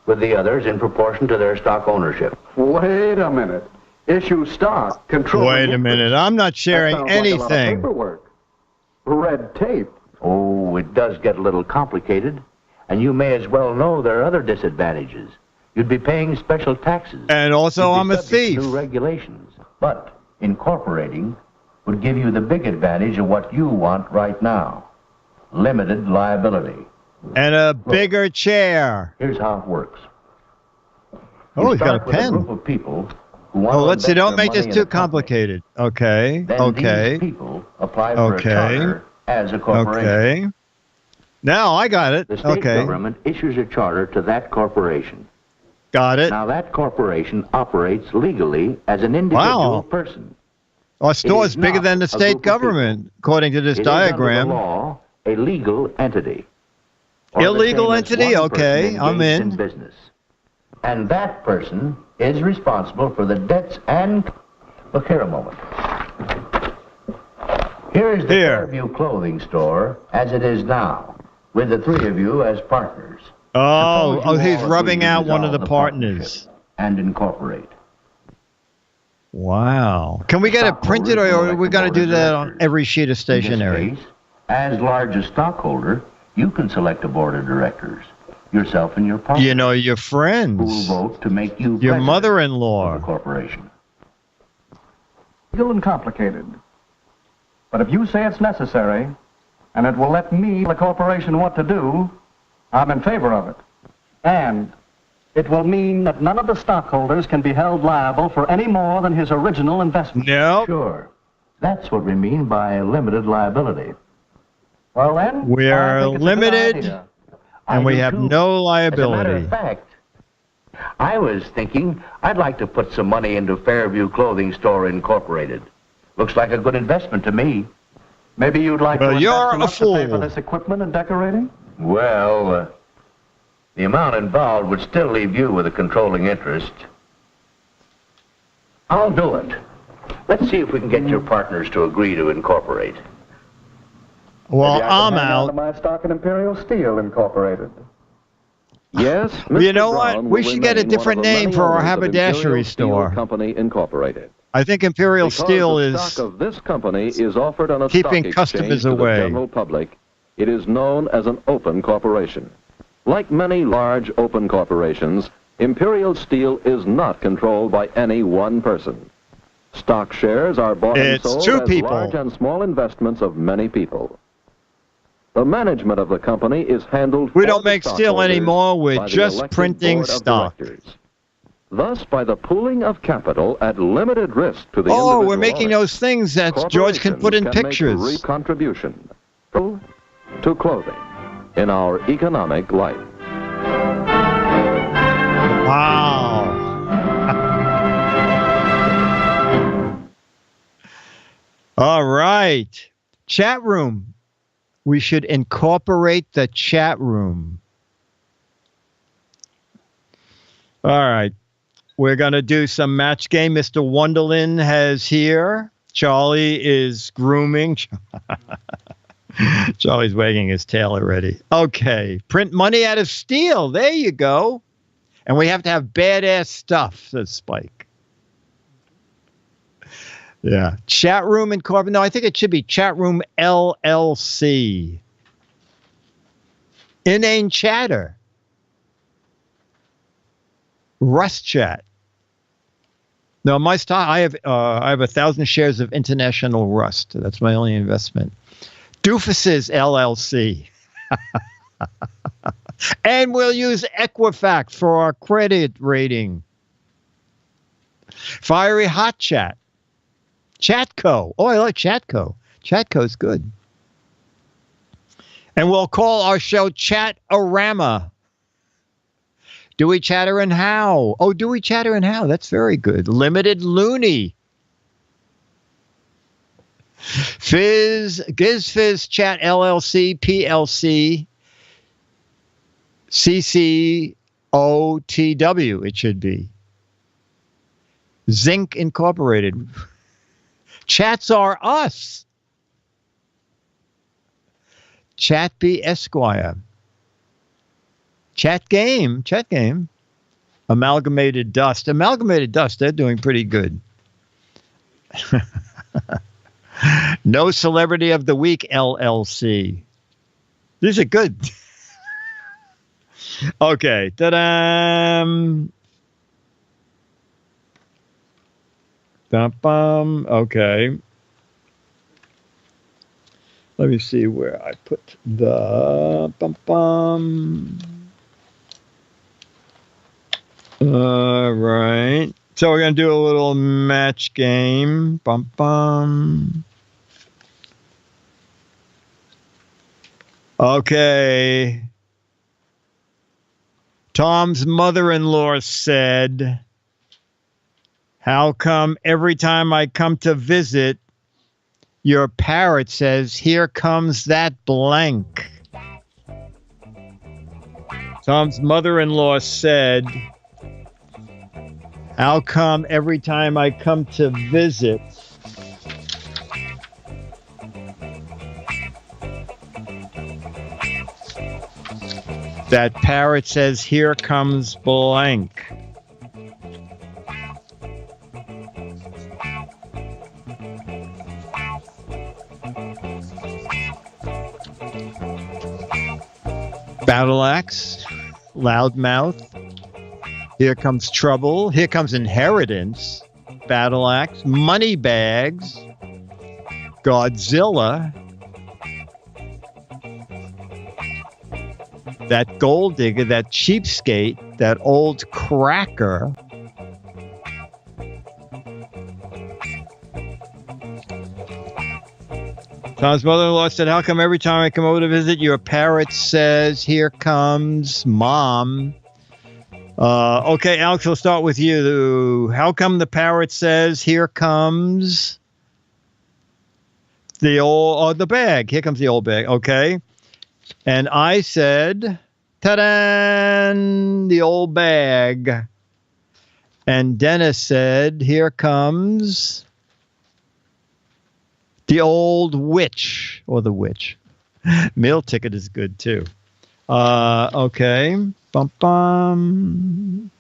with the others in proportion to their stock ownership. Wait a minute. Issue stock, control. Wait a minute. I'm not sharing anything. Paperwork. Red tape. Oh, it does get a little complicated, and you may as well know there are other disadvantages. You'd be paying special taxes. And also, You'd be I'm a subject to thief. New regulations. But incorporating would give you the big advantage of what you want right now. Limited liability. And a bigger chair. Here's how it works. Oh, You he's got a start with pen. a group of people who want Oh, to let's see. invest Don't their make this money in too a company. complicated. Okay. Then Okay. these people apply for a Okay. charter as a corporation. Okay. Now I got it. The state Okay. government issues a charter to that corporation. Got it. Now that corporation operates legally as an individual Wow. person. Our store is is bigger not than the a state group of government, according to this It is under diagram. the law a legal entity. Or the Illegal same as entity? one Okay, person I'm engaged in. business. And that person is responsible for the debts and... Look here a moment. Here is the Fairview clothing store as it is now, with the three of you as partners. Oh, Suppose you he's all rubbing agree to out one of dissolve the partnership partners. And incorporate. Wow. Can we get it printed, or are we going to do that on every sheet of stationery? In this case, as largest stockholder, you can select a board of directors, yourself and your partner. You know, your Who will friends, vote to make you your president mother-in-law. of the corporation. Legal and complicated. But if you say it's necessary, and it will let me, the corporation, what to do, I'm in favor of it. And it will mean that none of the stockholders can be held liable for any more than his original investment. No. Sure. That's what we mean by limited liability. Well then, We I are think it's a good limited, idea. and I we do have too. no As a matter liability. of fact, I was thinking I'd like to put some money into Fairview Clothing Store Incorporated. Looks like a good investment to me. Maybe you'd like Well, to you're invest a enough to pay for fool. this equipment and decorating? Well, the amount involved would still leave you with a controlling interest. I'll do it. Let's see if we can get your partners to agree to incorporate. Well, Maybe I can I'm hang on to out. my stock in Imperial Steel Incorporated. Yes, Well, you Mr. know what? Brown We will should get a remain one of different the name many for our owners of haberdashery Imperial Steel store. Company Incorporated. I think Imperial Because Steel the is stock of this company is offered on a keeping stock customers exchange to away. the general public. It is known as an open corporation. Like many large open corporations, Imperial Steel is not controlled by any one person. Stock shares are bought and It's sold two as people. large and small investments of many people. The management of the company is handled We for don't the make steel stockholders anymore. We're by the just elected printing board of stock. directors. Thus, by the pooling of capital at limited risk to the Oh, individual we're making owner, those things that George can put in corporations pictures. Make recontribution to clothing in our economic life. Wow. All right. Chat room. We should incorporate the chat room. All right. We're going to do some match game. Mr. Wonderland has here. Charlie is grooming. Charlie's wagging his tail already. Okay. Print money out of steel. There you go. And we have to have badass stuff, says Spike. Yeah. Chat room incorporated. No, I think it should be chat room LLC. Inane chatter. Rust chat. No, my stock. I have 1,000 shares of International Rust. That's my only investment. Doofuses LLC. And we'll use Equifax for our credit rating. Fiery Hot Chat. Chatco. Oh, I like Chatco. Chatco's good. And we'll call our show Chat-A-Rama. Dewey Chatter and How. Oh, Dewey Chatter and How. That's very good. Limited Looney. Giz Fiz Chat LLC, PLC, CCOTW, it should be. Zinc Incorporated. Chats Are Us. Chatby Esquire. Chat Game. Amalgamated Dust. They're doing pretty good. No Celebrity of the Week, LLC. These are good. Okay. Ta-da! Dum-bum. Okay. Let me see where I put the bum-bum. All right. So we're going to do a little match game. Bum, bum. Okay. Tom's mother-in-law said, how come every time I come to visit, your parrot says, here comes that blank? Tom's mother-in-law said, how come every time I come to visit, that parrot says, here comes blank? Battle axe, loudmouth. Here comes trouble. Here comes inheritance. Battle axe, money bags. Godzilla. That gold digger, that cheapskate, that old cracker. Tom's mother-in-law said, how come every time I come over to visit, your parrot says, here comes mom? Okay, Alex, we'll start with you. How come the parrot says, here comes the bag? Here comes the old bag. Okay. And I said, ta-da, the old bag. And Dennis said, here comes the old witch, or the witch. Meal ticket is good, too. Okay. Bum, bum.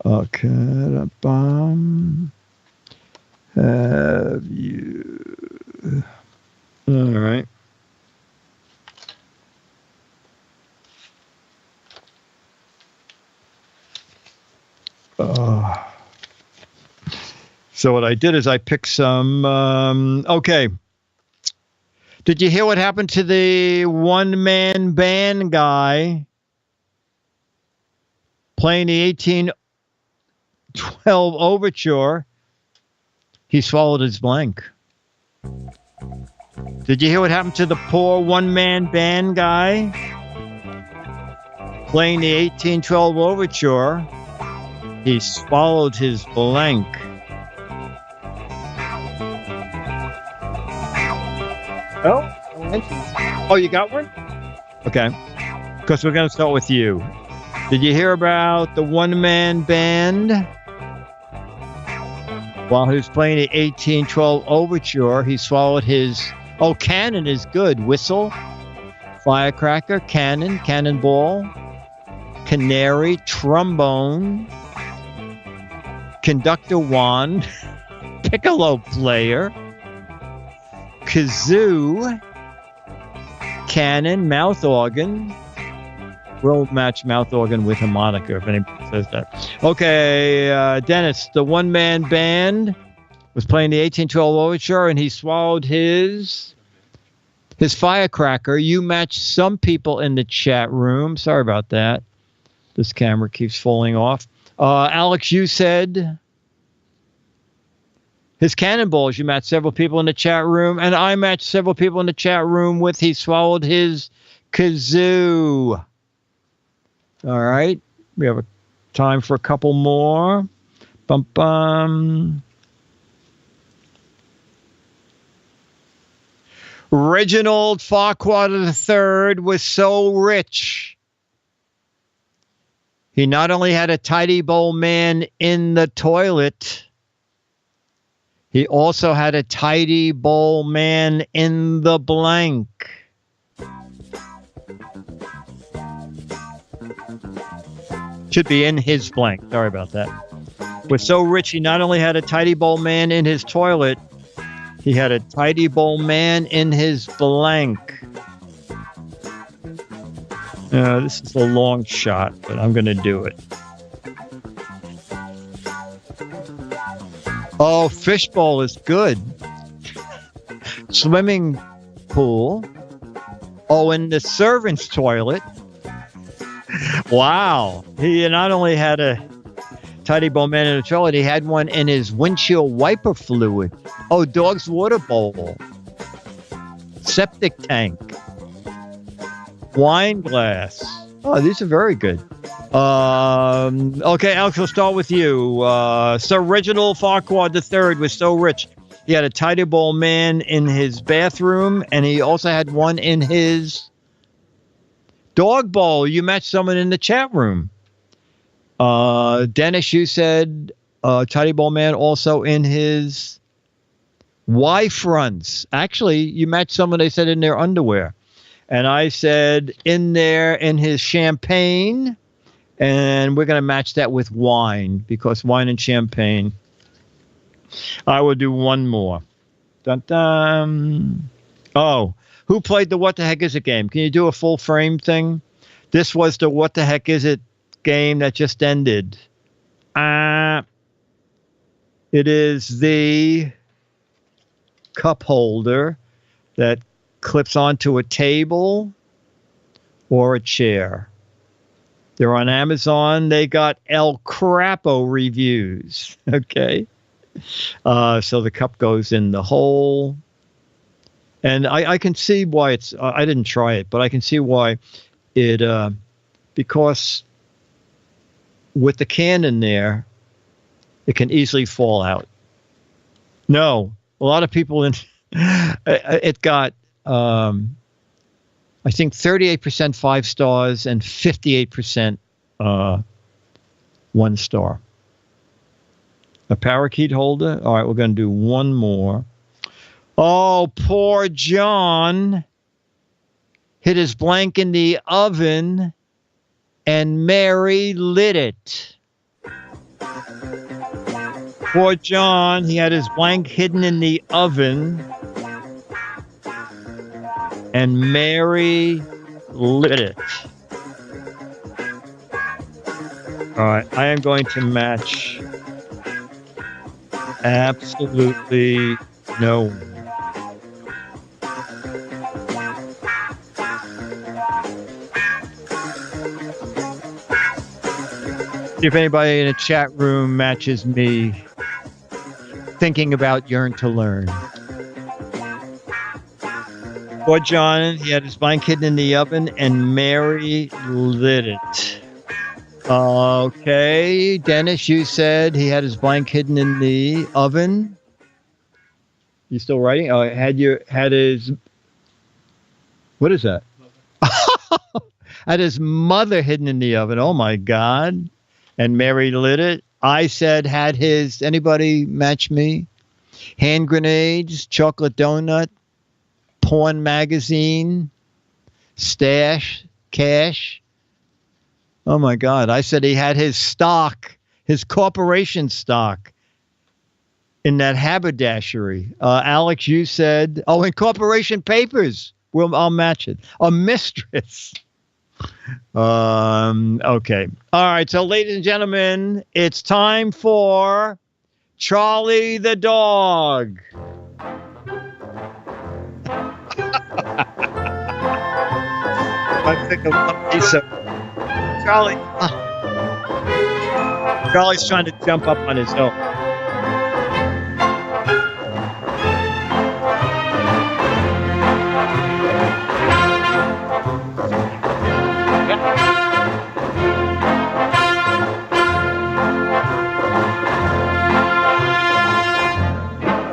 Okay. Bum. Have you... All right. So what I did is I picked some... okay. Did you hear what happened to the one-man band guy playing the 1812 overture? He swallowed his blank. Did you hear what happened to the poor one-man band guy playing the 1812 overture? He swallowed his blank. Oh, you got one? Okay. Because we're going to start with you. Did you hear about the one-man band? While he was playing the 1812 overture, he swallowed his... Oh, cannon is good. Whistle, firecracker, cannon, cannonball, canary, trombone, conductor wand, piccolo player, kazoo, cannon, mouth organ. We'll match mouth organ with harmonica if anybody says that. Okay, Dennis, the one-man band was playing the 1812 overture, and he swallowed his firecracker. You matched some people in the chat room. Sorry about that. This camera keeps falling off. Alex, you said his cannonballs. You matched several people in the chat room, and I matched several people in the chat room with he swallowed his kazoo. All right. We have time for a couple more. Bum, bum. Reginald Farquhar III was so rich. He not only had a tidy bowl man in the toilet, he also had a tidy bowl man in the blank. Should be in his blank. Sorry about that. Was so rich, he not only had a tidy bowl man in his toilet, he had a tidy bowl man in his blank. This is a long shot, but I'm going to do it. Oh, fishbowl is good. Swimming pool. Oh, in the servant's toilet. Wow. He not only had a Tidy Bowl Man in the toilet. He had one in his windshield wiper fluid. Oh, dog's water bowl. Septic tank. Wine glass. Oh, these are very good. Okay, Alex, we'll start with you. Sir Reginald Farquhar III was so rich. He had a Tidy Bowl Man in his bathroom, and he also had one in his dog bowl. You matched someone in the chat room. Dennis, you said Tidy Bowl Man also in his Y-fronts. Actually, you matched someone, they said, in their underwear. And I said in there in his champagne. And we're going to match that with wine, because wine and champagne. I will do one more. Dun, dun. Oh, who played the What the Heck Is It game? Can you do a full frame thing? This was the What the Heck Is It game that just ended. It is the cup holder that clips onto a table or a chair. They're on Amazon. They got El Crapo reviews. Okay. So the cup goes in the hole. And I can see why it's, I didn't try it, but I can see why it, because with the can in there, it can easily fall out. No, a lot of people in, it got, I think 38% 5 stars and 58% 1 star. A parakeet holder. All right, we're going to do one more. Oh, poor John hit his blank in the oven and Mary lit it. Poor John, he had his blank hidden in the oven and Mary lit it. All right, I am going to match absolutely no one. See if anybody in the chat room matches me thinking about Yearn to Learn. Poor John, he had his blank hidden in the oven, and Mary lit it. Okay, Dennis, you said he had his blank hidden in the oven. You still writing? Oh, had his. What is that? Had his mother hidden in the oven. Oh my God! And Mary lit it. I said had his. Anybody match me? Hand grenades, chocolate donut, porn magazine, stash, cash. Oh my God. I said he had his stock, his corporation stock in that haberdashery. Alex, you said, oh, in corporation papers. Well, I'll match it. A mistress. Okay. All right. So ladies and gentlemen, it's time for Charlie the dog. I pick a piece of Charlie. Charlie's trying to jump up on his own.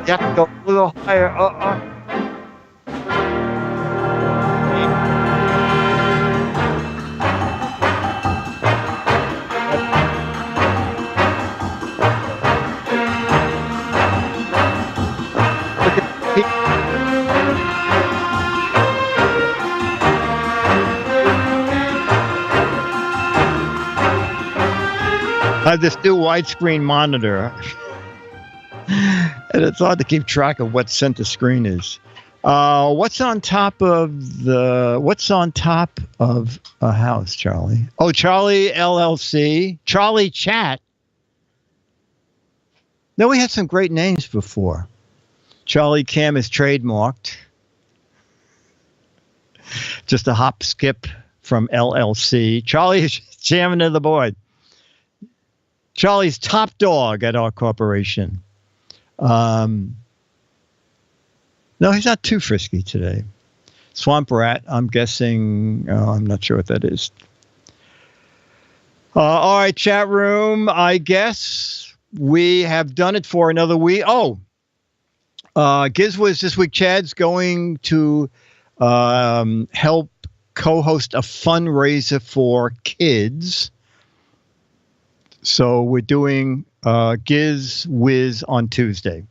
You have to go a little higher. I have this new widescreen monitor. And it's hard to keep track of what center screen is. What's on top of a house, Charlie? Oh, Charlie LLC, Charlie Chat. No, we had some great names before. Charlie Cam is trademarked. Just a hop skip from LLC. Charlie is chairman of the board. Charlie's top dog at our corporation. No, he's not too frisky today. Swamp rat, I'm guessing. I'm not sure what that is. All right, chat room. I guess we have done it for another week. Oh, GizFiz this week. Chad's going to help co-host a fundraiser for kids. So we're doing GizFiz on Tuesday.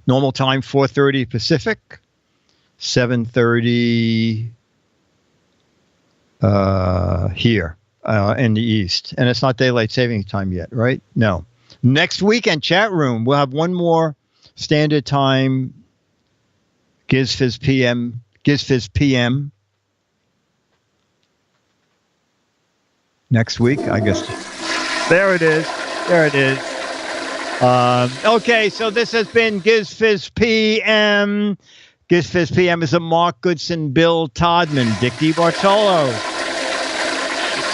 Normal time, 4:30 Pacific, 7:30 here in the East. And it's not daylight saving time yet, right? No. Next weekend, chat room, we'll have one more standard time GizFiz PM. Next week, I guess. There it is. Okay, so this has been GizFiz PM. GizFiz PM is a Mark Goodson, Bill Todman, Dick DeBartolo,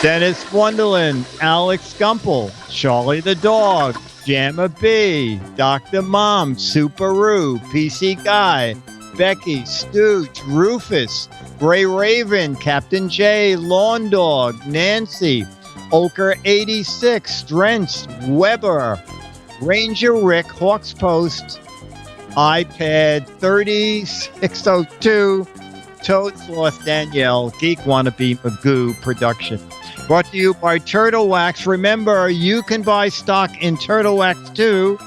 Dennis Wonderland, Alex Gumpel, Charlie the Dog, Jamma B, Dr. Mom, Superoo, PC Guy, Becky, Stooge, Rufus, Gray Raven, Captain J, Lawn Dog, Nancy, Oker 86, Strentz, Weber, Ranger Rick, Hawks Post, iPad 3602, Toad Sloth Danielle, Geek Wannabe Magoo Production. Brought to you by Turtle Wax. Remember, you can buy stock in Turtle Wax too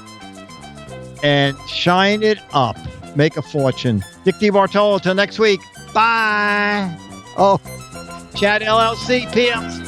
and shine it up. Make a fortune. Dick DeBartolo, till next week. Bye. Oh, Chat LLC, PLC.